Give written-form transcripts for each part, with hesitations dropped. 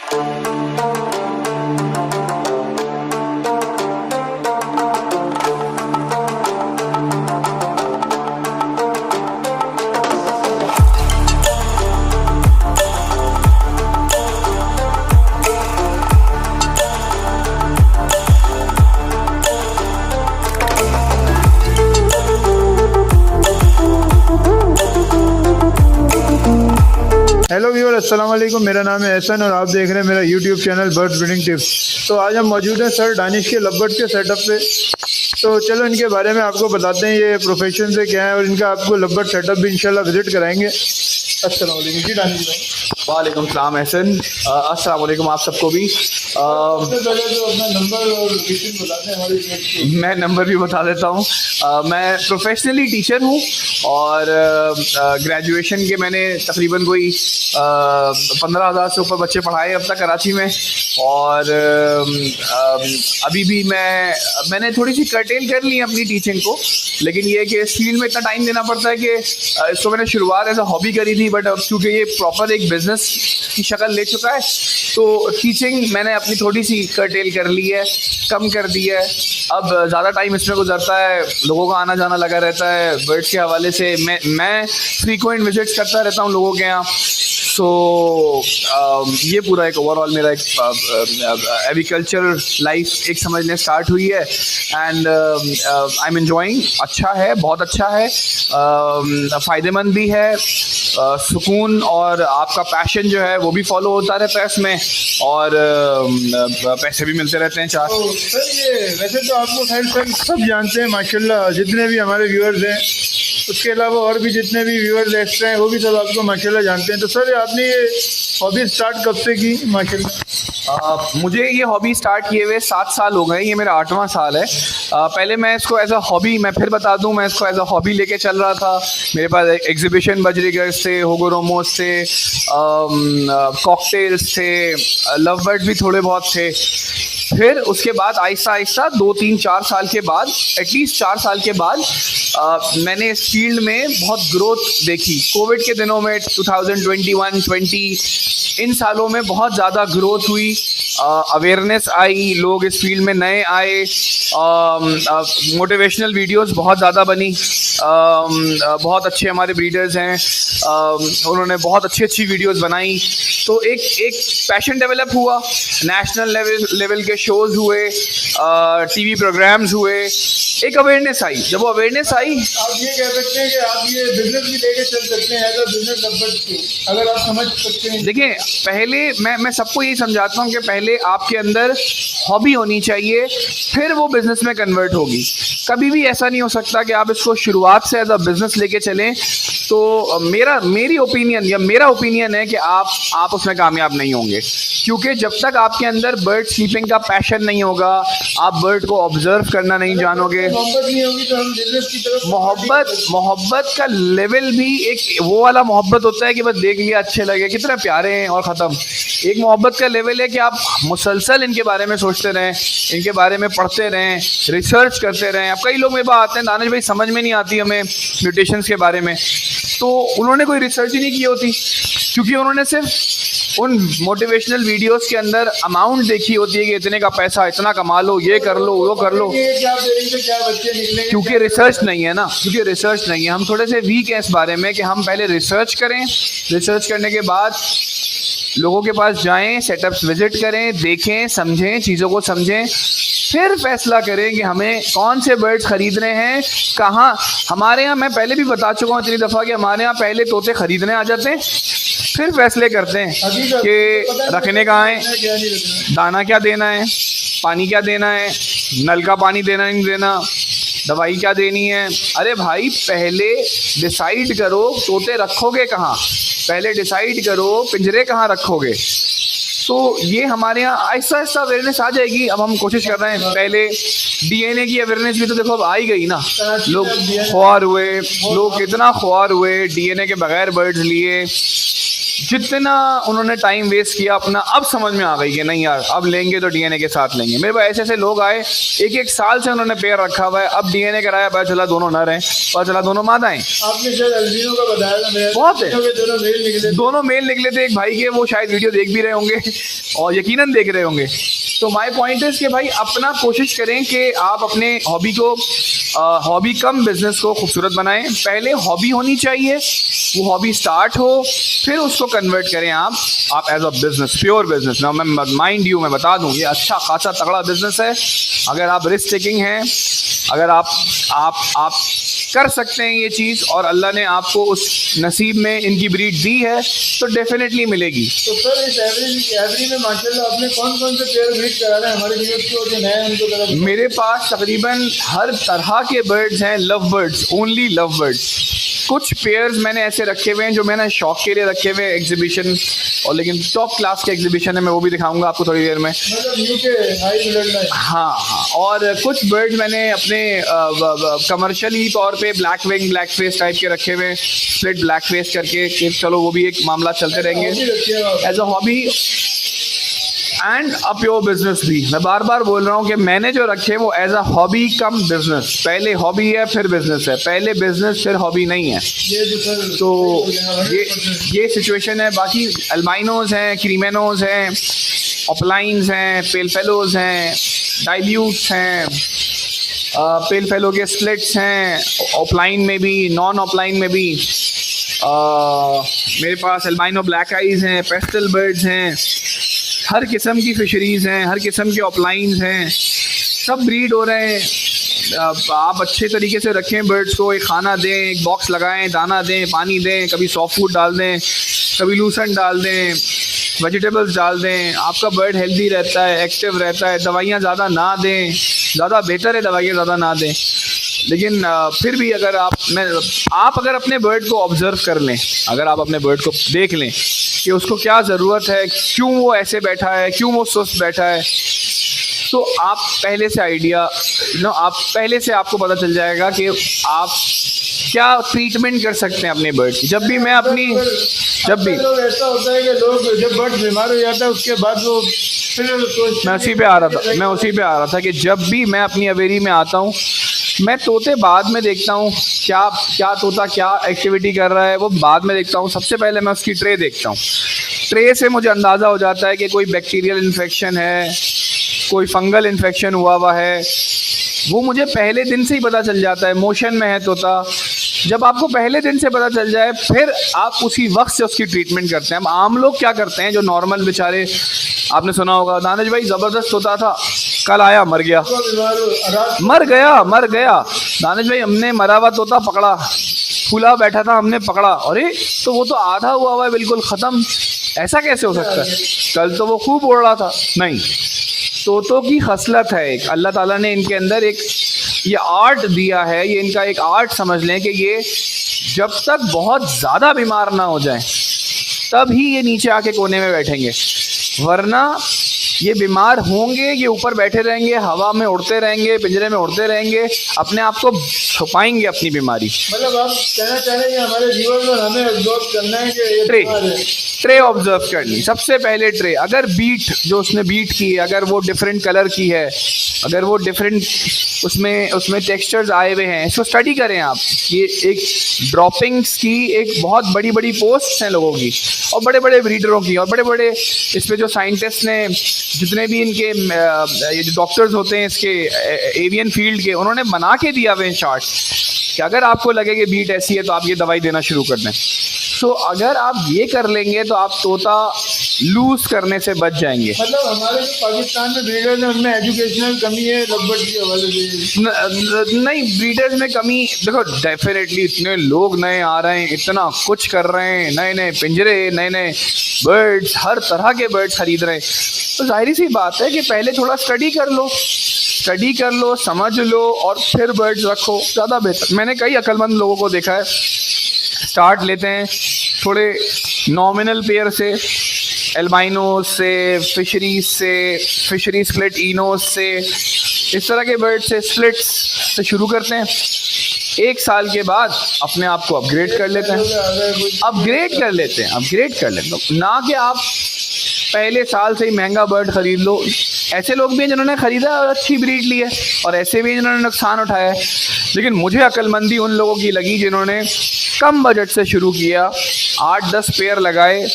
Hello viewer, अस्सलाम वालेकुम। मेरा नाम है एहसन और आप देख रहे हैं मेरा YouTube channel birds breeding tips. तो आज हम मौजूद हैं सर दानिश के लव बर्ड के सेटअप पे। तो चलो इनके बारे में आपको बताते हैं, ये प्रोफेशन से क्या है, और इनका आपको लव बर्ड सेटअप भी इंशाल्लाह विजिट कराएंगे। अस्सलाम वालेकुम जी दानिश भाई। वालेकुम सलाम एहसन। अस्सलाम वालेकुम आप सबको भी। सबसे पहले तो अपना नंबर और लोकेशन बताते हैं हमारी व्यूअर्स को। मैं नंबर भी बता देता हूँ। मैं प्रोफेशनली टीचर हूँ और ग्रेजुएशन के मैंने तकरीबन कोई 15,000 से ऊपर बच्चे पढ़ाए अब तक कराची में। और अभी भी मैंने थोड़ी सी कर्टेल कर ली है अपनी टीचिंग को, लेकिन ये है कि इस फील्ड में इतना टाइम देना पड़ता है कि इसको मैंने शुरुआत एज अ हॉबी करी थी, बट अब चूँकि ये प्रॉपर एक बिज़नेस की शक्ल ले चुका है तो टीचिंग मैंने अपनी थोड़ी सी कर्टेल कर ली है, कम कर दी है। अब ज़्यादा टाइम इसमें गुजरता है, लोगों का आना जाना लगा रहता है बर्ड्स के हवाले से। मैं फ्रीक्वेंट विजिट्स करता रहता हूँ लोगों के यहाँ। सो ये पूरा एक ओवरऑल मेरा एक एग्रीकल्चर लाइफ एक समझने स्टार्ट हुई है एंड आई एम एंजॉइंग। अच्छा है, बहुत अच्छा है, फ़ायदेमंद भी है, सुकून और आपका पैशन जो है वो भी फॉलो होता रहता है इसमें, और पैसे भी मिलते रहते हैं चार। तो सर ये वैसे तो आपको खैर सर सब जानते हैं माशाल्लाह, जितने भी हमारे व्यूअर्स हैं, उसके अलावा और भी जितने भी व्यूअर्स एक्स्ट्रा हैं वो भी सब आपको माशाल्लाह जानते हैं। तो सर आपने ये हॉबी स्टार्ट कब से की माशाल्लाह? मुझे ये हॉबी स्टार्ट किए हुए 7 साल हो गए, ये मेरा 8वां साल है। पहले मैं इसको एज अ हॉबी, मैं फिर बता दूं, मैं इसको एज अ हॉबी लेके चल रहा था। मेरे पास एग्जीबिशन बजरीगर्स थे, होगोरोमोस थे, कॉकटेल्स थे, लव बर्ड भी थोड़े बहुत थे। फिर उसके बाद आहिस्ता आहिस्ता 2-3-4 साल के बाद, एटलीस्ट 4 साल के बाद मैंने इस फील्ड में बहुत ग्रोथ देखी। कोविड के दिनों में 2021-20 इन सालों में बहुत ज़्यादा ग्रोथ हुई, अवेयरनेस आई, लोग इस फील्ड में नए आए, मोटिवेशनल वीडियोस बहुत ज़्यादा बनी। बहुत अच्छे हमारे ब्रीडर्स हैं, उन्होंने बहुत अच्छी वीडियोस बनाई, तो एक पैशन डेवलप हुआ। नेशनल लेवल के शोज़ हुए, टीवी प्रोग्राम्स हुए, एक अवेयरनेस आई। जब वो अवेयरनेस आई, आप ये कह सकते हैं कि आप ये बिजनेस भी लेके चल सकते हैं एज अ बिजनेस लव, अगर आप समझ सकते हैं। देखिए, पहले मैं सबको यही समझाता हूँ कि पहले आपके अंदर हॉबी होनी चाहिए, फिर वो बिज़नेस में कन्वर्ट होगी। कभी भी ऐसा नहीं हो सकता कि आप इसको शुरुआत से एज अ बिज़नेस लेके चलें। तो मेरी ओपिनियन या मेरा ओपिनियन है कि आप उसमें कामयाब नहीं होंगे, क्योंकि जब तक आपके अंदर बर्ड स्लीपिंग का पैशन नहीं होगा, आप बर्ड को ऑब्जर्व करना नहीं जानोगे, मोहब्बत नहीं होगी तो हम बिजनेस की तरफ मोहब्बत का लेवल भी एक वो वाला मोहब्बत होता है कि बस देख लिया, अच्छे लगे, कितने प्यारे हैं और ख़त्म। एक मोहब्बत का लेवल है कि आप मुसलसल इनके बारे में सोचते रहें, इनके बारे में पढ़ते रहें, रिसर्च करते रहें। अब कई लोग मेरे पास आते हैं, दानिश भाई समझ में नहीं आती हमें म्यूटेशंस के बारे में, तो उन्होंने कोई रिसर्च ही नहीं की होती, क्योंकि उन्होंने सिर्फ उन मोटिवेशनल वीडियोस के अंदर अमाउंट देखी होती है कि इतने का पैसा, इतना कमा लो, ये कर लो, वो कर लो, क्योंकि रिसर्च नहीं है ना, क्योंकि रिसर्च नहीं है। हम थोड़े से वीक हैं इस बारे में कि हम पहले रिसर्च करें, रिसर्च करने के बाद लोगों के पास जाएं, सेटअप्स विजिट करें, देखें, समझें, चीज़ों को समझें, फिर फैसला करें कि हमें कौन से बर्ड्स ख़रीदने हैं, कहाँ। हमारे यहाँ, मैं पहले भी बता चुका हूँ इतनी दफ़ा कि हमारे यहाँ पहले तोते ख़रीदने आ जाते हैं, फिर फैसले करते हैं कि रखने कहाँ है, दाना क्या देना है, पानी क्या देना है, नल का पानी देना नहीं देना, दवाई क्या देनी है। अरे भाई, पहले डिसाइड करो तोते रखोगे कहाँ, पहले डिसाइड करो पिंजरे कहाँ रखोगे। तो ये हमारे यहाँ आहिस्ता आहिस्ता अवेयरनेस आ जाएगी। अब हम कोशिश कर रहे हैं, पहले डीएनए की अवेयरनेस भी तो देखो अब आ ही गई ना, लोग ख्वार हुए, लोग कितना ख्वार हुए, डीएनए के बगैर बर्ड्स लिए, जितना उन्होंने टाइम वेस्ट किया अपना, अब समझ में आ गई कि नहीं यार अब लेंगे तो डीएनए के साथ लेंगे। मेरे पास ऐसे ऐसे लोग आए, एक एक साल से उन्होंने पेयर रखा हुआ है, अब डीएनए कराया, पता चला दोनों नर हैं, पता चला दोनों मादा हैं। आपने शायद अल्बिनो का बताया था, मेरा बहुत है। दोनों मेल निकले थे एक भाई के, वो शायद वीडियो देख भी रहे होंगे और यकीनन देख रहे होंगे। तो माय पॉइंट इज कि भाई अपना कोशिश करें कि आप अपने हॉबी को हॉबी कम बिजनेस को खूबसूरत बनाएं। पहले हॉबी होनी चाहिए, वो हॉबी स्टार्ट हो, फिर उसको कन्वर्ट करें आप as a business, pure business ना। मैं माइंड यू मैं बता दूं, ये अच्छा खासा तगड़ा बिजनेस है। अगर आप रिस्क टेकिंग हैं, अगर आप कर सकते हैं ये चीज़ और अल्लाह ने आपको उस नसीब में इनकी ब्रीड दी है तो डेफिनेटली मिलेगी। तो सर इस एवरी में माशाल्लाह आपने कौन कौन से पेयर ब्रीड करा रहे हैं हमारे व्यूअर्स को जो नए हैं उनको जरा बताओ। मेरे पास तकरीबन हर तरह के बर्ड्स हैं, love birds, only love birds. कुछ पेयर्स मैंने ऐसे रखे हुए हैं जो मैंने शौक के लिए रखे हुए हैं एग्जीबिशन, और लेकिन टॉप क्लास के एग्जीबिशन है, मैं वो भी दिखाऊंगा आपको थोड़ी देर में। मतलब यूके हाई ब्लड लाइन। हाँ, और कुछ बर्ड्स मैंने अपने कमर्शियली तौर पे black wing black face type के रखे हुए हैं, स्प्लिट ब्लैक फेस करके, कि चलो वो भी एक मामला चलते रहेंगे as a hobby and a pure business भी। मैं बार बार बोल रहा हूँ कि मैंने जो रखे वो as a hobby cum business, पहले हॉबी है फिर बिजनेस है, पहले बिजनेस फिर हॉबी नहीं है। तो ये सिचुएशन है। बाकी अल्बाइनोज हैं, क्रीमेनोज हैं, ऑपलाइंस हैं, पेल फेलोज हैं, डाइल्यूट्स हैं, पेल फेलो के स्प्लिट्स हैं, ऑफलाइन में भी नॉन ऑफलाइन में भी। मेरे पास अल्बाइनो ब्लैक आइज हैं, पेस्टल बर्ड्स हैं, हर किस्म की फिशरीज़ हैं, हर किस्म के ऑफलाइंस हैं, सब ब्रीड हो रहे हैं। आप अच्छे तरीके से रखें बर्ड्स को, एक खाना दें, एक बॉक्स लगाएं, दाना दें, पानी दें, कभी सॉफ्ट फूड डाल दें, कभी लूसन डाल दें, वेजिटेबल्स डाल दें, आपका बर्ड हेल्दी रहता है, एक्टिव रहता है। दवाइयाँ ज़्यादा ना दें, ज़्यादा बेहतर है दवाइयाँ ज़्यादा ना दें, लेकिन फिर भी अगर आप अगर अपने बर्ड को ऑब्जर्व कर लें, अगर आप अपने बर्ड को देख लें कि उसको क्या ज़रूरत है, क्यों वो ऐसे बैठा है, क्यों वो सुस्त बैठा है, तो आप पहले से आपको पता चल जाएगा कि आप क्या ट्रीटमेंट कर सकते हैं अपने बर्ड की। जब भी मैं अपनी लोग ऐसा होता है कि लोग जब बर्ड बीमार हो जाता है उसके बाद वो मैं उसी पे आ रहा था कि जब भी मैं अपनी अवेरी में आता हूँ, मैं तोते बाद में देखता हूँ क्या तोता क्या एक्टिविटी कर रहा है, वो बाद में देखता हूँ। सबसे पहले मैं उसकी ट्रे देखता हूँ। ट्रे से मुझे अंदाज़ा हो जाता है कि कोई बैक्टीरियल इन्फेक्शन है, कोई फंगल इन्फेक्शन हुआ है, वो मुझे पहले दिन से ही पता चल जाता है। मोशन में है तोता, जब आपको पहले दिन से पता चल जाए फिर आप उसी वक्त से उसकी ट्रीटमेंट करते हैं। अब आम लोग क्या करते हैं, जो नॉर्मल बेचारे, आपने सुना होगा दानिश भाई ज़बरदस्त तोता था, कल आया मर गया। दानिश भाई हमने मरा हुआ तोता पकड़ा, फूला बैठा था हमने पकड़ा, अरे तो वो तो आधा हुआ है बिल्कुल ख़त्म, ऐसा कैसे हो सकता है? कल तो वो खूब उड़ रहा था। नहीं, तोतों की खसलत है एक, अल्लाह ताला ने इनके अंदर एक ये आर्ट दिया है, ये इनका एक आर्ट समझ लें कि ये जब तक बहुत ज़्यादा बीमार ना हो जाए तब ही ये नीचे आके कोने में बैठेंगे, वरना ये बीमार होंगे, ये ऊपर बैठे रहेंगे, हवा में उड़ते रहेंगे, पिंजरे में उड़ते रहेंगे, अपने आप को छुपाएंगे अपनी बीमारी। मतलब आप कहना चाह रहे हैं हमारे व्यूअर्स और हमें ऑब्जर्व करना है कि ये ट्रे ऑब्जर्व करनी। सबसे पहले ट्रे, अगर बीट जो उसने बीट की है, अगर वो डिफरेंट कलर की है, अगर वो डिफरेंट उसमें टेक्सचर्स आए हुए हैं, इसको स्टडी करें आप। ये एक ड्रॉपिंग्स की एक बहुत बड़ी बड़ी पोस्ट हैं लोगों की, और बड़े बड़े ब्रीडरों की, और बड़े बड़े इस पर जो साइंटिस्ट ने, जितने भी इनके ये जो डॉक्टर्स होते हैं इसके एवियन फील्ड के, उन्होंने बना के दिया हुए चार्ट कि अगर आपको लगे कि बीट ऐसी है तो आप ये दवाई देना शुरू कर दें। तो अगर आप ये कर लेंगे तो आप तोता लूज करने से बच जाएंगे। मतलब हमारे जो पाकिस्तान में ब्रीडर्स हैं उनमें एजुकेशनल कमी है लवबर्ड के हवाले से? नहीं, ब्रीडर्स में कमी, देखो डेफिनेटली इतने लोग नए आ रहे हैं, इतना कुछ कर रहे हैं, नए नए पिंजरे, नए नए बर्ड्स, हर तरह के बर्ड्स खरीद रहे हैं, तो जाहिर सी बात है कि पहले थोड़ा स्टडी कर लो, समझ लो, और फिर बर्ड्स रखो, ज़्यादा बेहतर। मैंने कई अक्लमंद लोगों को देखा है, स्टार्ट लेते हैं थोड़े नॉमिनल पेयर से, एल्बाइनोज से, फिशरी स्प्लिट इनोज से, इस तरह के बर्ड से, स्प्लिट्स से शुरू करते हैं। 1 साल के बाद अपने आप को अपग्रेड कर लेते हैं, अपग्रेड कर लेते हैं। ना कि आप पहले साल से ही महंगा बर्ड खरीद लो। ऐसे लोग भी हैं जिन्होंने खरीदा और अच्छी ब्रीड ली है, और ऐसे भी जिन्होंने नुकसान उठाया है। लेकिन मुझे अक्लमंदी उन लोगों की लगी जिन्होंने कम बजट से शुरू किया, 8-10 पेयर लगाए,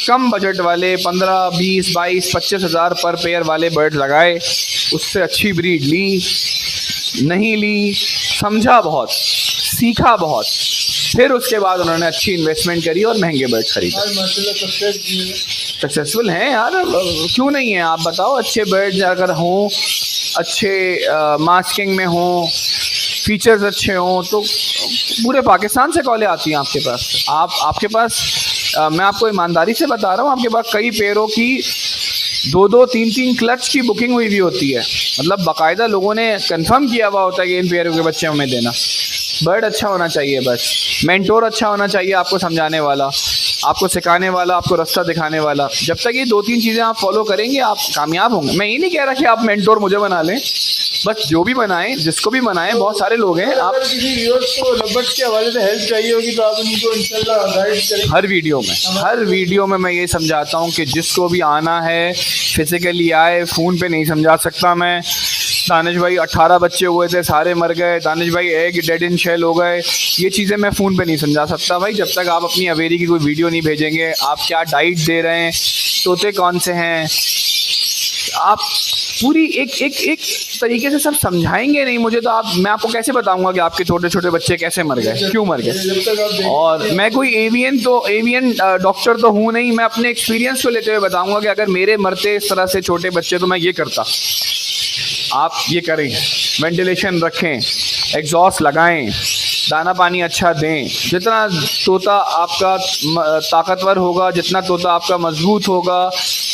कम बजट वाले 15, 20, 22, 25 हज़ार पर पेयर वाले बर्ड लगाए, उससे अच्छी ब्रीड ली, नहीं ली, समझा बहुत, सीखा बहुत, फिर उसके बाद उन्होंने अच्छी इन्वेस्टमेंट करी और महंगे बर्ड खरीदे। सक्सेसफुल हैं यार, क्यों नहीं है आप बताओ। अच्छे बर्ड्स अगर हों, अच्छे मास्किंग में हों, फीचर्स अच्छे हों, तो पूरे पाकिस्तान से कॉलें आती हैं आपके पास। आपके पास मैं आपको ईमानदारी से बता रहा हूँ, आपके पास कई पेयरों की 2-2, 3-3 क्लच की बुकिंग हुई भी होती है। मतलब बाकायदा लोगों ने कंफर्म किया हुआ होता है कि इन पेयरों के बच्चे हमें देना। बर्ड अच्छा होना चाहिए, बस मेंटोर अच्छा होना चाहिए, आपको समझाने वाला, आपको सिखाने वाला, आपको रास्ता दिखाने वाला। जब तक ये 2-3 चीज़ें आप फॉलो करेंगे, आप कामयाब होंगे। मैं ये नहीं कह रहा कि आप मेंटोर मुझे बना लें, बस जो भी बनाएं, जिसको भी बनाएं, बहुत सारे लोग हैं। आप किसी व्यूअर्स को लबर्ड्स के हवाले से हेल्प चाहिए होगी तो आप उनको इंशाल्लाह गाइड करें। हर वीडियो में मैं ये समझाता हूँ कि जिसको भी आना है फिजिकली आए, फ़ोन पे नहीं समझा सकता मैं। दानिश भाई 18 बच्चे हुए थे, सारे मर गए, दानिश भाई एग डेड इन शेल हो गए, ये चीज़ें मैं फ़ोन पे नहीं समझा सकता भाई। जब तक आप अपनी अवेरी की कोई वीडियो नहीं भेजेंगे, आप क्या डाइट दे रहे हैं, तोते कौन से हैं, आप पूरी एक तरीके से सब समझाएंगे नहीं मुझे, तो मैं आपको कैसे बताऊंगा कि आपके छोटे छोटे बच्चे कैसे मर गए, क्यों मर गए। और मैं कोई एवियन डॉक्टर तो हूँ नहीं, मैं अपने एक्सपीरियंस को लेते हुए बताऊंगा कि अगर मेरे मरते इस तरह से छोटे बच्चे तो मैं ये करता। आप ये करें, वेंटिलेशन रखें, एग्जॉस्ट लगाएं, दाना पानी अच्छा दें। जितना तोता आपका ताकतवर होगा, जितना तोता आपका मजबूत होगा,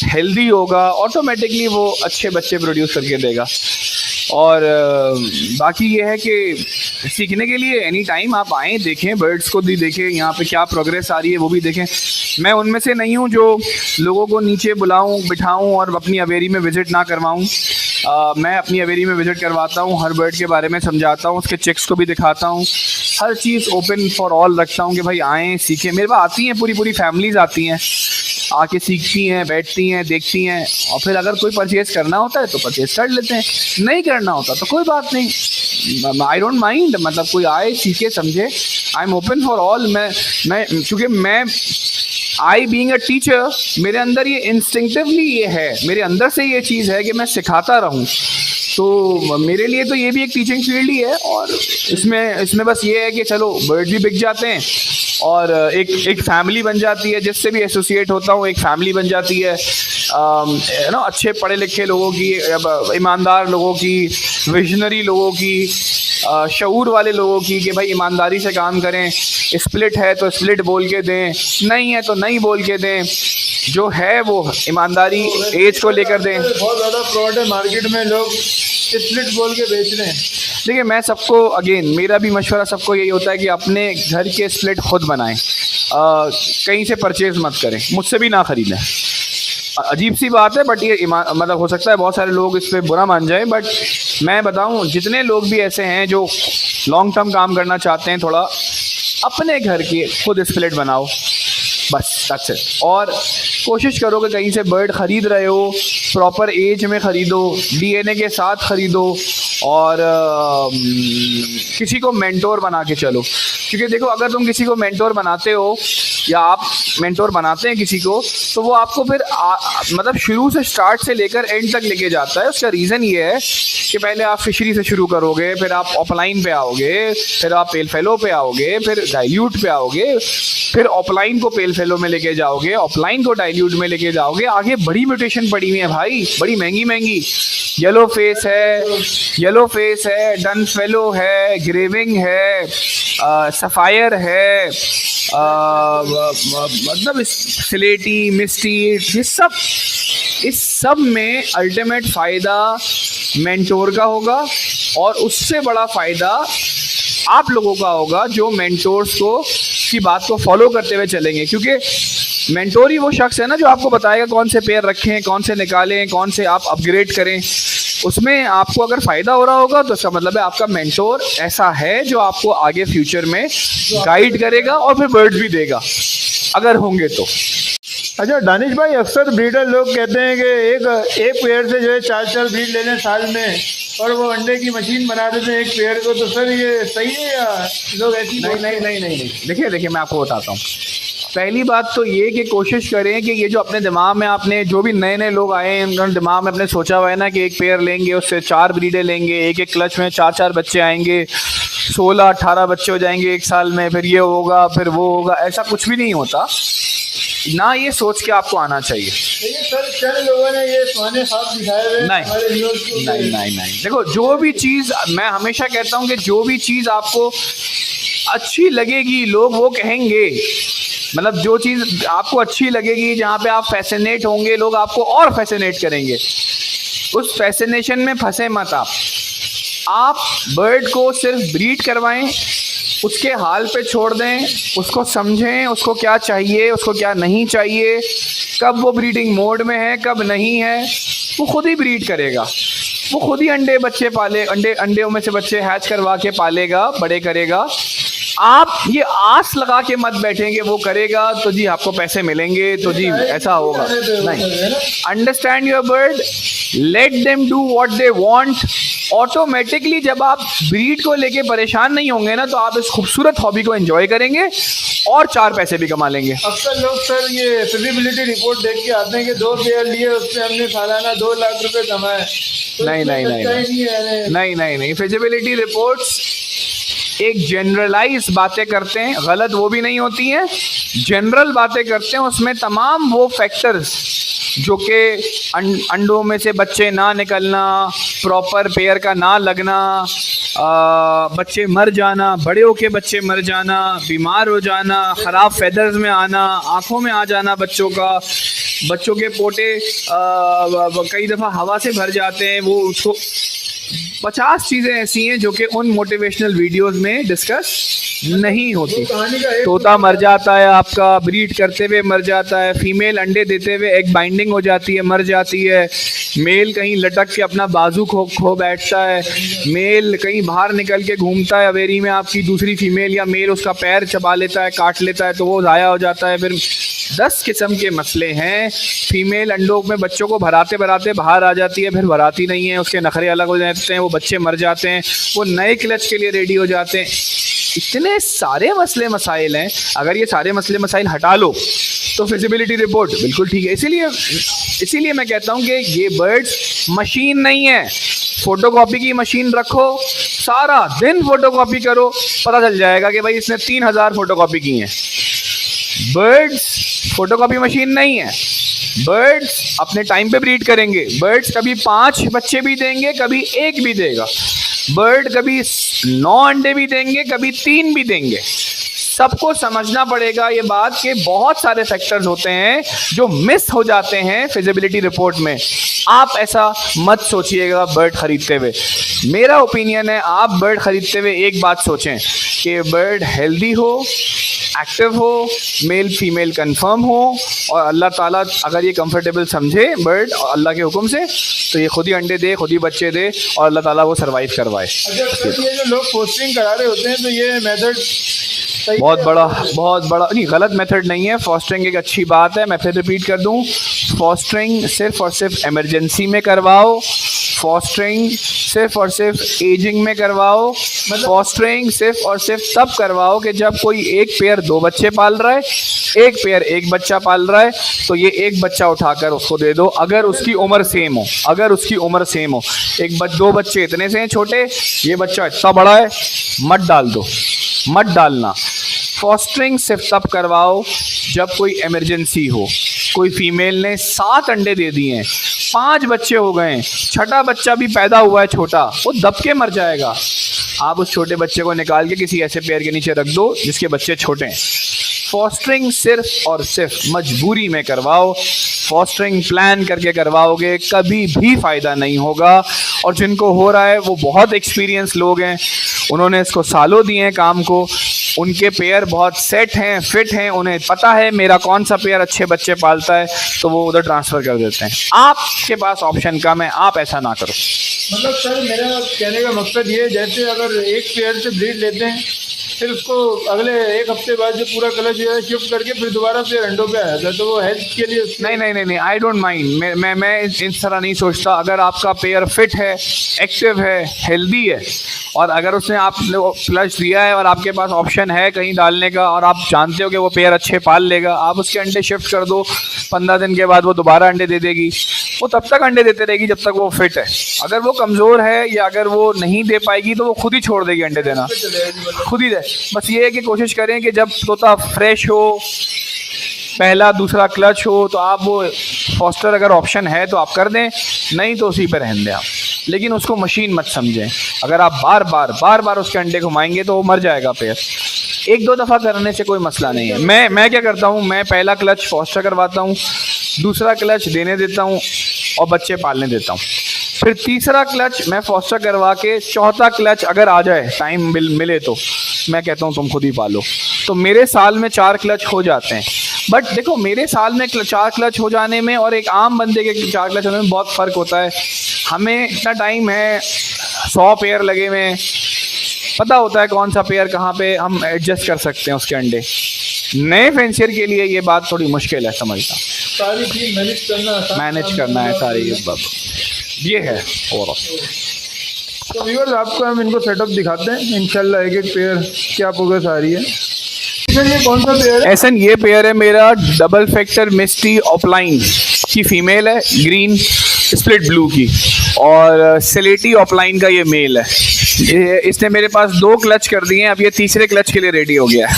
हेल्दी होगा, ऑटोमेटिकली वो अच्छे बच्चे प्रोड्यूस करके देगा। और बाकी ये है कि सीखने के लिए एनी टाइम आप आएँ, देखें, बर्ड्स को भी देखें, यहाँ पे क्या प्रोग्रेस आ रही है वो भी देखें। मैं उनमें से नहीं हूँ जो लोगों को नीचे बुलाऊँ, बिठाऊँ और अपनी अवेरी में विज़िट ना करवाऊँ। मैं अपनी अवेरी में विज़िट करवाता हूँ, हर बर्ड के बारे में समझाता हूँ, उसके चिक्स को भी दिखाता हूँ, हर चीज़ ओपन फॉर ऑल रखता हूँ कि भाई आएँ, सीखें। मेरे पास आती हैं, पूरी फैमिलीज़ आती हैं, आके सीखती हैं, बैठती हैं, देखती हैं, और फिर अगर कोई परचेज़ करना होता है तो परचेज़ कर लेते हैं, नहीं करना होता तो कोई बात नहीं, आई डोंट माइंड। मतलब कोई आए, सीखे, समझे, I am open for all. मैं क्योंकि मैं आई बीइंग अ टीचर, मेरे अंदर ये इंस्टिंक्टिवली ये है, मेरे अंदर से ये चीज़ है कि मैं सिखाता रहूं। तो मेरे लिए तो ये भी एक टीचिंग फील्ड ही है, और इसमें बस ये है कि चलो बर्ड भी बिक जाते हैं और एक फैमिली बन जाती है, जिससे भी एसोसिएट होता हूँ एक फैमिली बन जाती है। ना अच्छे पढ़े लिखे लोगों की, ईमानदार लोगों की, विजनरी लोगों की, शऊर वाले लोगों की, कि भाई ईमानदारी से काम करें। स्प्लिट है तो स्प्लिट बोल के दें, नहीं है तो नहीं बोल के दें, जो है वो ईमानदारी एज को लेकर दें। बहुत ज़्यादा फ्रॉड है मार्केट में, लोग स्प्लिट बोल के बेच रहे हैं। देखिए, मैं सबको अगेन मेरा भी मशवरा सबको यही होता है कि अपने घर के स्प्लिट खुद बनाएं, कहीं से परचेज़ मत करें, मुझसे भी ना ख़रीदें। अजीब सी बात है, बट ये मतलब हो सकता है बहुत सारे लोग इस पर बुरा मान जाएं, बट मैं बताऊं, जितने लोग भी ऐसे हैं जो लॉन्ग टर्म काम करना चाहते हैं, थोड़ा अपने घर के खुद स्प्लिट बनाओ, बस दैट्स इट। और कोशिश करो कि कहीं से बर्ड ख़रीद रहे हो, प्रॉपर एज में ख़रीदो, डीएनए के साथ ख़रीदो, और किसी को मेंटोर बना के चलो। क्योंकि देखो, अगर तुम किसी को मेंटोर बनाते हो या आप मेंटोर बनाते हैं किसी को, तो वो आपको फिर मतलब शुरू से, स्टार्ट से लेकर एंड तक लेके जाता है। उसका रीज़न ये है कि पहले आप फिशरी से शुरू करोगे, फिर आप ऑफलाइन पे आओगे, फिर आप पेल फेलो पे आओगे, फिर डाइल्यूट पे आओगे, फिर ऑफलाइन को पेल फेलो में लेके जाओगे, ऑफलाइन को डाइल्यूट में लेके जाओगे। आगे बड़ी म्यूटेशन पड़ी हुई है भाई, बड़ी महंगी येलो फेस है, डन फेलो है, ग्रेविंग है, सफ़ायर है, मतलब स्लेटी, मिस्टी, इस सब में अल्टीमेट फ़ायदा मेंटोर का होगा, और उससे बड़ा फ़ायदा आप लोगों का होगा जो मेंटोर्स की बात को फॉलो करते हुए चलेंगे। क्योंकि मेंटोर ही वो शख्स है ना जो आपको बताएगा कौन से पेयर रखें, कौन से निकालें, कौन से आप अपग्रेड करें। उसमें आपको अगर फ़ायदा हो रहा होगा तो इसका मतलब है आपका मेंटोर ऐसा है जो आपको आगे फ्यूचर में गाइड करेगा और फिर बर्ड्स भी देगा अगर होंगे तो। अच्छा दानिश भाई, अक्सर ब्रीडर लोग कहते हैं कि एक पेयर से जो है 4 ब्रीड ले लें साल में और वो अंडे की मशीन बना देते हैं एक पेयर को, तो सर ये सही है या लोग ऐसी? नहीं, देखिए मैं आपको बताता हूँ। पहली बात तो ये कि कोशिश करें कि ये जो अपने दिमाग में आपने जो भी नए लोग आए हैं उन्होंने दिमाग में अपने सोचा हुआ है ना कि एक पेयर लेंगे उससे 4 ब्रीडें लेंगे, एक क्लच में 4 बच्चे आएंगे, 16-18 बच्चे हो जाएंगे एक साल में, फिर ये होगा फिर वो होगा। ऐसा कुछ भी नहीं होता ना, ये सोच के आपको आना चाहिए। सर चंद लोगों ने ये सुहाने ख्वाब दिखाए हुए नहीं। देखो, जो भी चीज़ मैं हमेशा कहता हूँ कि जो भी चीज़ आपको अच्छी लगेगी लोग वो कहेंगे, मतलब जो चीज़ आपको अच्छी लगेगी, जहाँ पे आप फैसिनेट होंगे, लोग आपको और फैसिनेट करेंगे। उस फैसिनेशन में फंसे मत आप बर्ड को सिर्फ ब्रीड करवाएं, उसके हाल पे छोड़ दें, उसको समझें उसको क्या चाहिए, उसको क्या नहीं चाहिए, कब वो ब्रीडिंग मोड में है कब नहीं है, वो खुद ही ब्रीड करेगा, वो खुद ही अंडे बच्चे पाले, अंडे में से बच्चे हैच करवा के पालेगा, बड़े करेगा। आप ये आस लगा के मत बैठेंगे वो करेगा तो जी आपको पैसे मिलेंगे तो जी ऐसा होगा, नहीं। Understand your bird, let them do what they want. Automatically जब आप ब्रीड को लेके परेशान नहीं होंगे ना तो आप इस खूबसूरत हॉबी को एंजॉय करेंगे और 4 पैसे भी कमा लेंगे। अक्सर लोग सर ये फिजिबिलिटी रिपोर्ट देख के आते हैं कि 2 पेयर लिए उससे हमने सालाना 2 लाख रुपए कमाए। नहीं, फिजिबिलिटी रिपोर्ट्स एक जनरलाइज बातें करते हैं, गलत वो भी नहीं होती हैं, जनरल बातें करते हैं। उसमें तमाम वो फैक्टर्स जो कि अंडों में से बच्चे ना निकलना, प्रॉपर पेयर का ना लगना, बच्चे मर जाना, बड़े होके बच्चे मर जाना, बीमार हो जाना, ख़राब फेदर्स में आना, आँखों में आ जाना बच्चों के पोटे कई दफ़ा हवा से भर जाते हैं, वो उसको 50 चीज़ें ऐसी हैं जो कि उन मोटिवेशनल वीडियोस में डिस्कस नहीं होती। तोता मर जाता है आपका, ब्रीड करते हुए मर जाता है, फीमेल अंडे देते हुए एग बाइंडिंग हो जाती है, मर जाती है, मेल कहीं लटक के अपना बाजू खो बैठता है, मेल कहीं बाहर निकल के घूमता है अवेरी में, आपकी दूसरी फीमेल या मेल उसका पैर चबा लेता है, काट लेता है तो वो ज़ाया हो जाता है। फिर 10 किस्म के मसले हैं। फीमेल अंडों में बच्चों को भराते बाहर आ जाती है, फिर भराती नहीं है, उसके नखरे अलग हो जाते हैं, वो बच्चे मर जाते हैं, वो नए क्लच के लिए रेडी हो जाते हैं। इतने सारे मसले मसाइल हैं, अगर ये सारे मसले मसाइल हटा लो तो फिजिबिलिटी रिपोर्ट बिल्कुल ठीक है। इसीलिए मैं कहता हूँ कि ये बर्ड्स मशीन नहीं है, फोटोकॉपी की मशीन रखो, सारा दिन फोटोकॉपी करो, पता चल जाएगा कि भाई इसने 3000 फोटोकॉपी की हैं। बर्ड्स फोटोकॉपी मशीन नहीं है, बर्ड्स अपने टाइम पे ब्रीड करेंगे, बर्ड्स कभी 5 बच्चे भी देंगे, कभी 1 भी देगा, बर्ड कभी 9 अंडे भी देंगे, कभी 3 भी देंगे। सबको समझना पड़ेगा ये बात कि बहुत सारे फैक्टर्स होते हैं जो मिस हो जाते हैं फिजिबिलिटी रिपोर्ट में। आप ऐसा मत सोचिएगा बर्ड खरीदते हुए। मेरा ओपिनियन है आप बर्ड खरीदते हुए एक बात सोचें कि बर्ड हेल्दी हो, एक्टिव हो, मेल फीमेल कंफर्म हो, और अल्लाह ताला अगर ये कंफर्टेबल समझे बर्ड अल्लाह के हुक्म से तो ये खुद ही अंडे दे, खुद ही बच्चे दे और अल्लाह ताला वो सर्वाइव करवाए। अच्छा, ये जो लोग पोस्टिंग करा रहे होते हैं तो ये मेथड बहुत बड़ा नहीं, गलत मेथड नहीं है। फॉस्टरिंग एक अच्छी बात है, मैं फिर रिपीट कर दूं, फॉस्टरिंग सिर्फ और सिर्फ इमरजेंसी में करवाओ, फॉस्टरिंग सिर्फ और सिर्फ एजिंग में करवाओ, फॉस्टरिंग सिर्फ और सिर्फ तब करवाओ कि जब कोई एक पेयर 2 बच्चे पाल रहा है, एक पेयर 1 बच्चा पाल रहा है तो ये 1 बच्चा उठाकर उसको दे दो अगर उसकी उम्र सेम हो। 2 बच्चे इतने से हैं छोटे, ये बच्चा इतना बड़ा है, मत डालना। फॉस्टरिंग सिर्फ तब करवाओ जब कोई इमरजेंसी हो। कोई फीमेल ने 7 अंडे दे दिए हैं, 5 बच्चे हो गए, 6ठा बच्चा भी पैदा हुआ है छोटा, वो दब के मर जाएगा। आप उस छोटे बच्चे को निकाल के किसी ऐसे पेयर के नीचे रख दो जिसके बच्चे छोटे हैं। फॉस्टरिंग सिर्फ और सिर्फ मजबूरी में करवाओ, फॉस्टरिंग प्लान करके करवाओगे कभी भी फ़ायदा नहीं होगा। और जिनको हो रहा है वो बहुत एक्सपीरियंस लोग हैं, उन्होंने इसको सालों दिए हैं काम को, उनके पेयर बहुत सेट हैं, फिट हैं, उन्हें पता है मेरा कौन सा पेयर अच्छे बच्चे पालता है, तो वो उधर ट्रांसफ़र कर देते हैं। आपके पास ऑप्शन कम है, आप ऐसा ना करो। मतलब सर मेरा कहने का मकसद ये है, जैसे अगर एक पेयर से ब्रीड लेते हैं फिर उसको अगले एक हफ्ते बाद जो पूरा कलर जो है शिफ्ट करके फिर दोबारा फिर अंडों पे आ जाता है, तो वो हेल्थ के लिए नहीं, आई डोंट माइंड। मैं इस तरह नहीं सोचता। अगर आपका पेयर फिट है, एक्टिव है, हेल्दी है, और अगर उसने आपने फ्लश दिया है और आपके पास ऑप्शन है कहीं डालने का, और आप जानते हो कि वो पेयर अच्छे पाल लेगा, आप उसके अंडे शिफ्ट कर दो। 15 दिन के बाद वो दोबारा अंडे दे देगी, वो तब तक अंडे देते रहेगी जब तक वो फिट है। अगर वो कमज़ोर है या अगर वो नहीं दे पाएगी तो वो खुद ही छोड़ देगी अंडे देना, खुद ही दे। बस ये है कि कोशिश करें कि जब तोता फ्रेश हो, पहला दूसरा क्लच हो, तो आप वो फॉस्टर अगर ऑप्शन है तो आप कर दें, नहीं तो उसी पे रहने दें आप। लेकिन उसको मशीन मत समझें। अगर आप बार बार उसके अंडे घुमाएंगे तो वो मर जाएगा पेयर। एक दो दफ़ा करने से कोई मसला नहीं है। मैं क्या करता हूँ, मैं पहला क्लच फॉस्टर करवाता हूँ, दूसरा क्लच देने देता हूँ और बच्चे पालने देता हूँ। फिर तीसरा क्लच मैं फॉस्टर करवा के, चौथा क्लच अगर आ जाए, टाइम मिले तो मैं कहता हूँ तुम खुद ही पालो। तो मेरे साल में 4 क्लच हो जाते हैं। बट देखो, मेरे साल में 4 क्लच हो जाने में और एक आम बंदे के 4 क्लच होने में बहुत फ़र्क होता है। हमें इतना टाइम है, 100 पेयर लगे हुए हैं, पता होता है कौन सा पेयर कहाँ पे हम एडजस्ट कर सकते हैं उसके अंडे। नए फेंसियर के लिए ये बात थोड़ी मुश्किल है समझना, सारी चीज़ मैनेज करना है सारी ये है। और तो व्यूअर्स आपको हम इनको सेटअप दिखाते हैं इंशाल्लाह, एक एक पेयर क्या प्रोग्रेस आ रही है। ये कौन सा पेयर है? ऐसा ये पेयर है मेरा डबल फैक्टर मिस्टी ऑफलाइन की फीमेल है, ग्रीन स्प्लिट ब्लू की, और सिलेटी ऑफलाइन का ये मेल है। इसने मेरे पास 2 क्लच कर दिए हैं, अब ये तीसरे क्लच के लिए रेडी हो गया है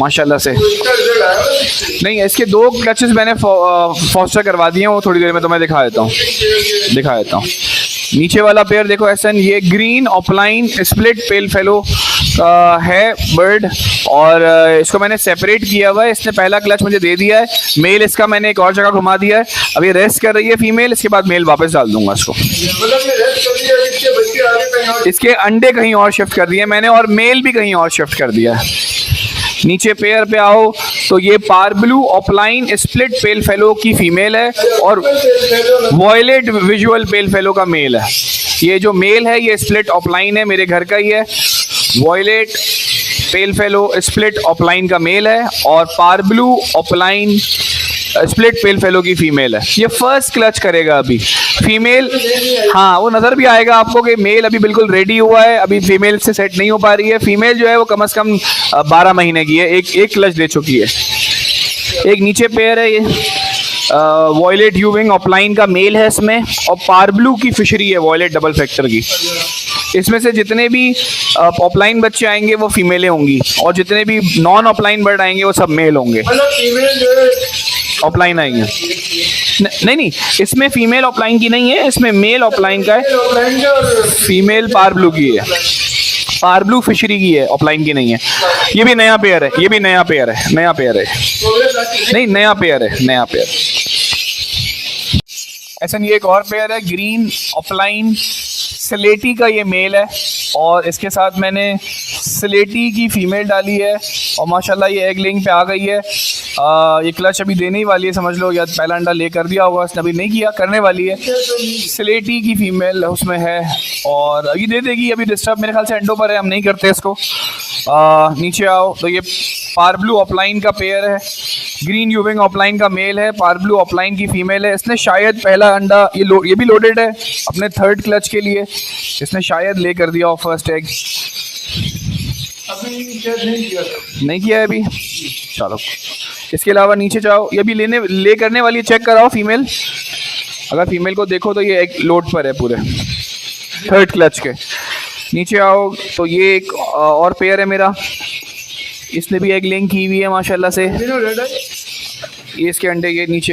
माशाल्लाह से। नहीं, इसके 2 क्लचेस मैंने फॉस्टर करवा दिए हैं, वो थोड़ी देर में तो मैं दिखा देता हूँ। नीचे वाला पेयर देखो एहसन, ये green offline split pale fellow है बर्ड, और इसको मैंने सेपरेट किया हुआ है। इसने पहला क्लच मुझे दे दिया है, मेल इसका मैंने एक और जगह घुमा दिया है। अब ये रेस्ट कर रही है फीमेल, इसके बाद मेल वापस डाल दूंगा इसको। इसके अंडे कहीं और शिफ्ट कर दिए मैंने, और मेल भी कहीं और शिफ्ट कर दिया है। नीचे पेयर पे आओ तो ये पारब्लू ऑफलाइन स्प्लिट पेल फेलो की फीमेल है, और वॉयलेट विजुअल पेल फेलो का मेल है। ये जो मेल है ये स्प्लिट ऑफलाइन है, मेरे घर का ही है। Violet pale fellow split offline का मेल है, और पारब्लू ऑफलाइन स्प्लिट पेल फेलो की फीमेल है। ये फर्स्ट क्लच करेगा अभी फीमेल। हाँ, वो नज़र भी आएगा आपको कि मेल अभी बिल्कुल रेडी हुआ है, अभी फीमेल से सेट नहीं हो पा रही है। फीमेल जो है वो कम से कम 12 महीने की है, एक क्लच दे चुकी है। एक नीचे पेयर है, ये वॉयलेट यूविंग ऑफलाइन का मेल है इसमें, और पारब्लू की फिशरी है वॉयलेट डबल फैक्टर की। इसमें से जितने भी ऑफलाइन बच्चे आएंगे वो फीमेलें होंगी, और जितने भी नॉन ऑफलाइन बर्ड आएंगे वो सब मेल होंगे। ऑफलाइन आएंगे नहीं, इसमें फीमेल ऑफलाइन की नहीं है, इसमें मेल ऑफलाइन का है, फीमेल पारब्लू की है, पारब्लू फिशरी की है, ऑफलाइन की नहीं है। ये भी नया पेयर है, नहीं नया पेयर है। ऐसा ये एक और पेयर है, ग्रीन ऑफलाइन स्लेटी का ये मेल है, और इसके साथ मैंने स्लेटी की फीमेल डाली है, और माशाल्लाह ये एग लेइंग पे आ गई है। ये क्लच अभी देने ही वाली है समझ लो, या पहला अंडा ले कर दिया होगा इसने, अभी नहीं किया, करने वाली है। स्लेटी की फीमेल उसमें है, और ये दे देगी। अभी डिस्टर्ब मेरे ख्याल से अंडों पर है, हम नहीं करते इसको। नीचे आओ तो ये पारब्लू ऑफलाइन का पेयर है, ग्रीन यूविंग ऑफलाइन का मेल है, पारब्लू ऑफलाइन की फीमेल है। इसने शायद पहला अंडा, ये भी लोडेड है अपने 3rd क्लच के लिए, इसने शायद ले कर दिया फर्स्ट एग। अभी नहीं किया है अभी। चलो, इसके अलावा नीचे जाओ, ये भी ले करने वाली, चेक कराओ फीमेल। अगर फीमेल को देखो तो ये एक लोड पर है पूरे 3rd क्लच के। नीचे आओ तो ये एक और पेयर है मेरा, इसने भी एक लिंक की हुई है माशाल्लाह से। ये इसके अंडे ये नीचे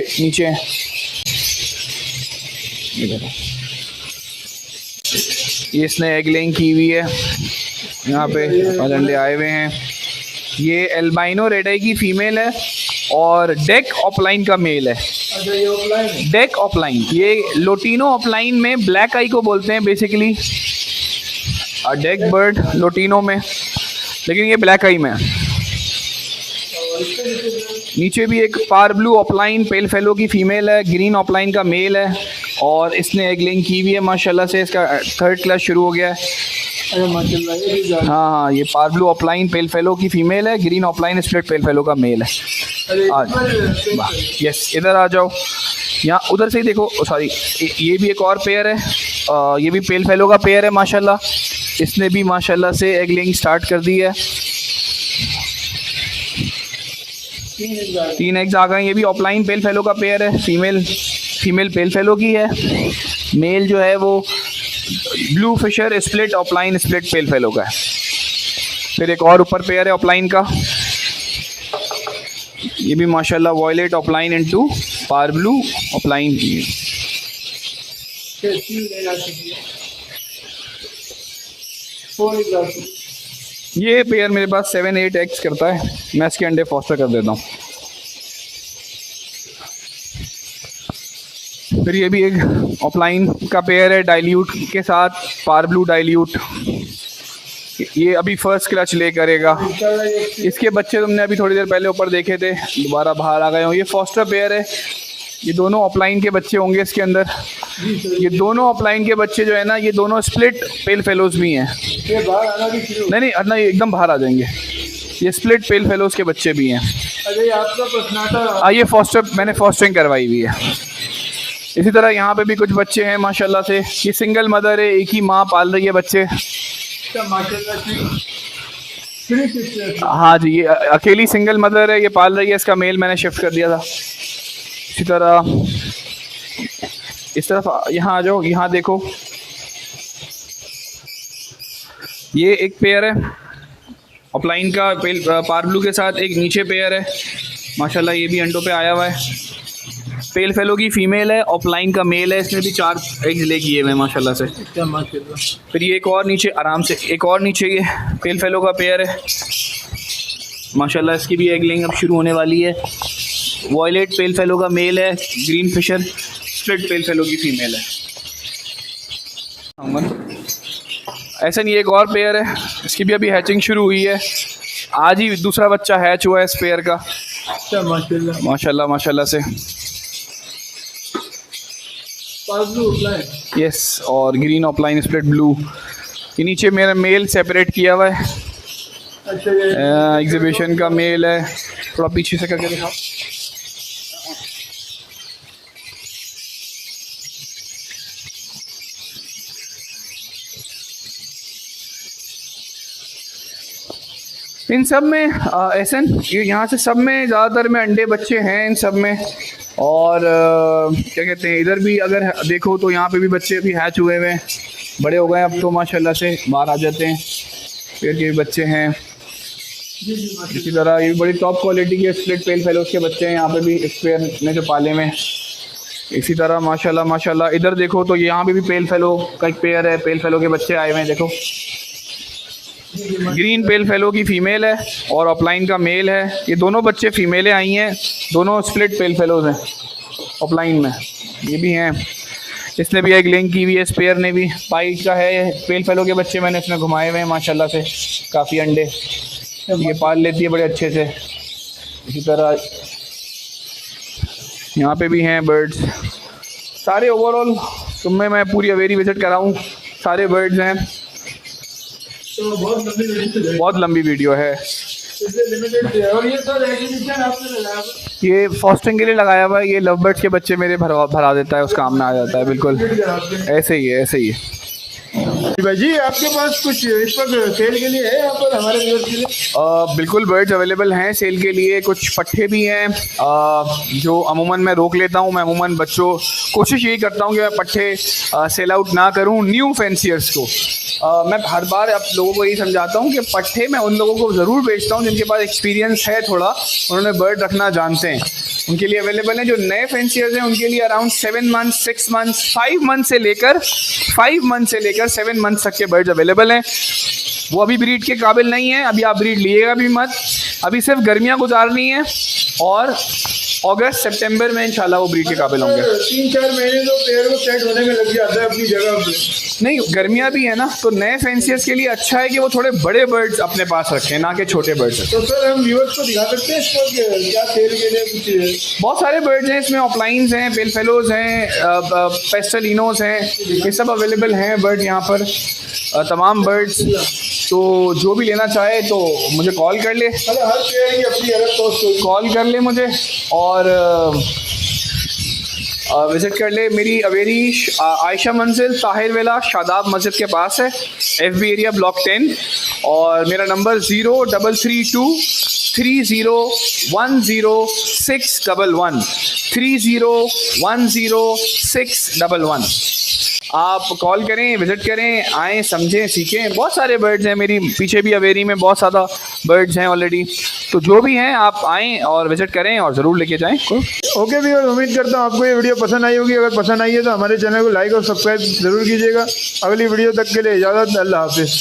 ये इसने एग लेइंग की हुई है यहाँ पे, और अंडे आए हुए हैं। ये एल्बाइनो रेड आई की फीमेल है, और डेक ऑफलाइन का मेल है। अच्छा ये ऑफलाइन है। डेक ऑफलाइन, ये लोटिनो ऑफलाइन में ब्लैक आई को बोलते हैं बेसिकली, डेक बर्ड लोटिनो में, लेकिन ये ब्लैक आई में है। नीचे भी एक पार ब्लू ऑफलाइन पेल फेलो की फीमेल है, ग्रीन ऑफलाइन का मेल है, और इसने एग लेइंग की हुई है माशाल्लाह से, इसका 3rd क्लास शुरू हो गया है। अरे माशाल्लाह ये भी जान। हाँ, ये पार ब्लू ऑफलाइन पेल फेलो की फीमेल है, green offline split pale fellow का मेल है। अरे यस, इधर आ जाओ, यहाँ उधर से ही देखो, सॉरी ये भी एक और पेयर है, ये भी पेल फेलो का पेयर है माशाल्लाह, इसने भी माशाल्लाह से एग लेइंग स्टार्ट कर दी है। 3 एग्स आ गए। ये भी ऑफलाइन पेल फेलो का पेयर है, फीमेल पेल फेलो की है, मेल जो है वो blue fisher split offline split pale fellow का है। फिर एक और ऊपर पेयर है ऑफलाइन का, ये भी माशाल्लाह वॉयलेट ऑफलाइन इनटू पार ब्लू ऑफलाइन। ये पेयर मेरे पास 7-8 एग्स करता है, मैं इसके अंडे फॉस्टर कर देता हूँ। फिर ये भी एक ऑफलाइन का पेयर है डाइल्यूट के साथ, पार ब्लू डाइल्यूट, ये अभी 1st क्लच ले करेगा। इसके बच्चे तुमने अभी थोड़ी देर पहले ऊपर देखे थे, दोबारा बाहर आ गए हों। ये फॉस्टर पेयर है, ये दोनों ऑफलाइन के बच्चे होंगे इसके अंदर। ये दोनों ऑफलाइन के बच्चे जो है ना, ये दोनों स्प्लिट पेल फेलोज भी हैं। ये बाहर आना भी शुरू। नहीं नहीं, ये एकदम बाहर आ जाएंगे, ये स्प्लिट पेल फेलोज के बच्चे भी हैं। अरे आपका पर्सनाटा। ये फॉस्टर, मैंने फॉस्टरिंग करवाई हुई है। इसी तरह यहाँ पे भी कुछ बच्चे हैं माशाल्लाह से, ये सिंगल मदर है, एक ही माँ पाल रही है बच्चे। माशाल्लाह हाँ जी, ये अकेली सिंगल मदर है, ये पाल रही है, इसका मेल मैंने शिफ्ट कर दिया था। इसी तरह इस तरफ यहाँ आ जाओ, यहाँ देखो, ये एक पेयर है ऑफलाइन का पार ब्लू के साथ, एक नीचे पेयर है माशाल्लाह, ये भी अंडों पे आया हुआ है। पेल फेलो की फीमेल है, ऑफलाइन का मेल है, इसमें भी 4 एग्स ले किए हुए माशाल्लाह से। फिर ये एक और नीचे, आराम से एक और नीचे ये पेल फेलो का पेयर है माशाल्लाह, इसकी भी एग लेइंग अब शुरू होने वाली है। वॉयलेट पेल फेलो का मेल है, green fisher split pale fellow की फीमेल है। ऐसा नहीं, एक और पेयर है, इसकी भी अभी हैचिंग शुरू हुई है, आज ही दूसरा बच्चा हैच हुआ है इस पेयर का माशाल्लाह माशाल्लाह से। यस, और ग्रीन ऑफलाइन स्प्लिट ब्लू। ये नीचे मेरा मेल सेपरेट किया हुआ है, एग्जीबिशन का मेल है, थोड़ा पीछे से करके दिखाओ। इन सब में एहसन, यहाँ से सब में ज़्यादातर में अंडे बच्चे हैं इन सब में। और क्या कहते हैं, इधर भी अगर देखो तो यहाँ पे भी बच्चे अभी हैच हुए हुए हैं, बड़े हो गए अब तो माशाल्लाह से, बाहर आ जाते हैं। पेयर के भी बच्चे हैं। इसी तरह ये भी बड़ी टॉप क्वालिटी के स्प्लिट पेल फेलोज के बच्चे हैं यहाँ पे भी इस पेयर में जो पाले में। इसी तरह माशाल्लाह माशाल्लाह इधर देखो तो यहाँ पे भी पेल फेलो का एक पेयर है, पेल फेलो के बच्चे आए हुए हैं। देखो ग्रीन पेल फेलो की फ़ीमेल है और ऑफलाइन का मेल है। ये दोनों बच्चे फ़ीमेलें आई हैं, दोनों स्प्लिट पेल फेलोज हैं ऑफलाइन में, ये भी हैं। इसने भी एक लिंक की हुई है, इस पेयर ने भी पाई का है। पेल फेलो के बच्चे मैंने इसमें घुमाए हुए हैं माशाल्लाह से, काफ़ी अंडे ये पाल लेती है बड़े अच्छे से। इसी तरह यहाँ पे भी हैं बर्ड्स सारे। ओवरऑल तुम्हें मैं पूरी अवेरी विजिट कराऊँ, सारे बर्ड्स हैं। तो बहुत लंबी वीडियो है। और ये सर एग्जीबिशन आपने लगाया, ये फॉस्टिंग के लिए लगाया हुआ है। ये लव बर्ड्स के बच्चे मेरे भरा देता है, उस काम में आ जाता है। बिल्कुल ऐसे ही है, ऐसे ही है। भाई जी आपके पास कुछ इस वक्त सेल के लिए है यहाँ पर हमारे व्यूअर्स के लिए? बिल्कुल बर्ड्स अवेलेबल हैं सेल के लिए। कुछ पट्ठे भी हैं जो अमूमन मैं रोक लेता हूँ। मैं अमूमन बच्चों कोशिश यही करता हूँ कि मैं पट्ठे सेल आउट ना करूँ न्यू फैंसियर्स को। मैं हर बार आप लोगों को यही समझाता हूँ कि पट्ठे मैं उन लोगों को ज़रूर बेचता हूँ जिनके पास एक्सपीरियंस है, थोड़ा उन्होंने बर्ड रखना जानते हैं, उनके लिए अवेलेबल है। जो नए फैंसियर्स हैं उनके लिए अराउंड 7 मंथ्स 6 मंथ्स 5 मंथ से लेकर 7 मंथ्स तक के बर्ड्स अवेलेबल हैं। वो अभी ब्रीड के काबिल नहीं है, अभी आप ब्रीड लिएगा भी मत, अभी सिर्फ गर्मियाँ गुजारनी है और अगस्त सितंबर में इंशाल्लाह वो ब्रीड के काबिल होंगे। 3-4 महीने तो पेड़ को सेट होने में लग जाता है अपनी जगह पे। नहीं, गर्मियाँ भी है ना, तो नए फैंसियर्स के लिए अच्छा है कि वो थोड़े बड़े बर्ड्स अपने पास रखें, ना कि छोटे बर्ड्स रखें। तो सर हम व्यूअर्स को दिखा सकते हैं इस वक्त क्या सेल के लिए कुछ है? बहुत सारे बर्ड्स हैं इसमें, ऑफलाइंस हैं, बेल फेलोज हैं, पेस्टलिनोस हैं, ये सब अवेलेबल हैं बर्ड यहाँ पर, तमाम बर्ड्स। तो जो भी लेना चाहे तो मुझे कॉल कर ले, मतलब हर पेड़ की अपनी अलग कॉस्ट होगी। कॉल कर ले मुझे और विज़िट कर ले। मेरी अवेरी आयशा मंजिल ताहिर वेला शादाब मस्जिद के पास है, FB एरिया ब्लॉक 10, और मेरा नंबर 0332301061 301061। आप कॉल करें, विज़िट करें, आएँ, समझें, सीखें। बहुत सारे बर्ड्स हैं मेरी पीछे भी अवेरी में, बहुत ज़्यादा बर्ड्स हैं ऑलरेडी। तो जो भी हैं आप आएँ और विज़िट करें और ज़रूर लेके जाएँ। ओके व्यूअर्स, उम्मीद करता हूँ आपको ये वीडियो पसंद आई होगी। अगर पसंद आई है तो हमारे चैनल को लाइक और सब्सक्राइब जरूर कीजिएगा। अगली वीडियो तक के लिए इजाज़त, अल्लाह हाफिज़।